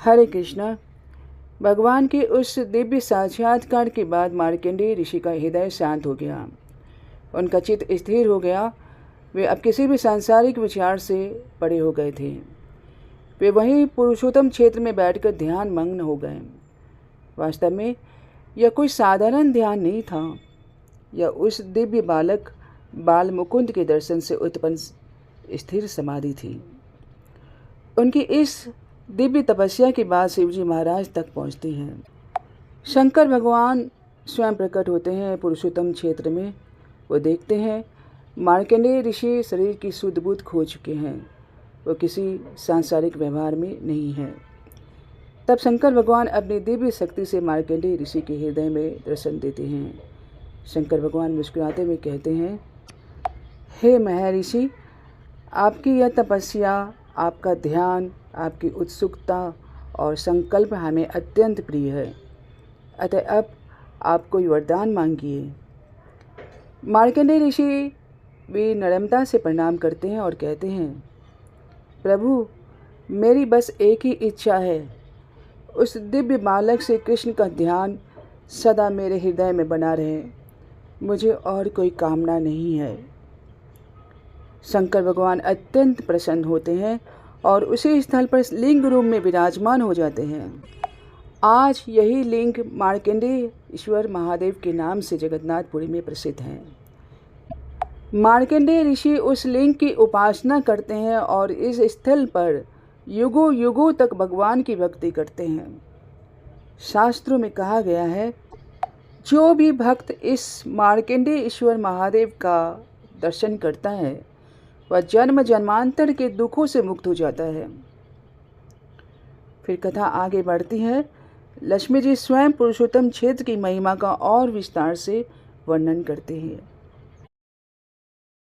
हरे कृष्णा। भगवान के उस दिव्य साक्षात्कार के बाद मार्कंडेय ऋषि का हृदय शांत हो गया। उनका चित्त स्थिर हो गया। वे अब किसी भी सांसारिक विचार से परे हो गए थे। वे वहीं पुरुषोत्तम क्षेत्र में बैठकर ध्यान मग्न हो गए। वास्तव में यह कोई साधारण ध्यान नहीं था। यह उस दिव्य बालक बाल मुकुंद के दर्शन से उत्पन्न स्थिर समाधि थी। उनकी इस दिव्य तपस्या के बाद शिवजी महाराज तक पहुंचती हैं। शंकर भगवान स्वयं प्रकट होते हैं पुरुषोत्तम क्षेत्र में। वो देखते हैं मार्कंडेय ऋषि शरीर की शुद्ध बुद्ध खो चुके हैं। वो किसी सांसारिक व्यवहार में नहीं है। तब शंकर भगवान अपनी दिव्य शक्ति से मार्कंडेय ऋषि के हृदय में दर्शन देते हैं। शंकर भगवान मुस्कुराते हुए कहते हैं, हे महर्षि, आपकी यह तपस्या, आपका ध्यान, आपकी उत्सुकता और संकल्प हमें अत्यंत प्रिय है। अतः अब आप कोई वरदान मांगिए। मार्कंडेय ऋषि भी नम्रता से प्रणाम करते हैं और कहते हैं, प्रभु, मेरी बस एक ही इच्छा है। उस दिव्य बालक से कृष्ण का ध्यान सदा मेरे हृदय में बना रहे। मुझे और कोई कामना नहीं है। शंकर भगवान अत्यंत प्रसन्न होते हैं और उसी स्थल पर लिंग रूप में विराजमान हो जाते हैं। आज यही लिंग मार्कंडेय ईश्वर महादेव के नाम से जगन्नाथपुरी में प्रसिद्ध हैं। मार्कंडेय ऋषि उस लिंग की उपासना करते हैं और इस स्थल पर युगों युगों तक भगवान की भक्ति करते हैं। शास्त्रों में कहा गया है, जो भी भक्त इस मार्कंडेय ईश्वर महादेव का दर्शन करता है वह जन्म जन्मांतर के दुखों से मुक्त हो जाता है। फिर कथा आगे बढ़ती है। लक्ष्मी जी स्वयं पुरुषोत्तम क्षेत्र की महिमा का और विस्तार से वर्णन करते हैं।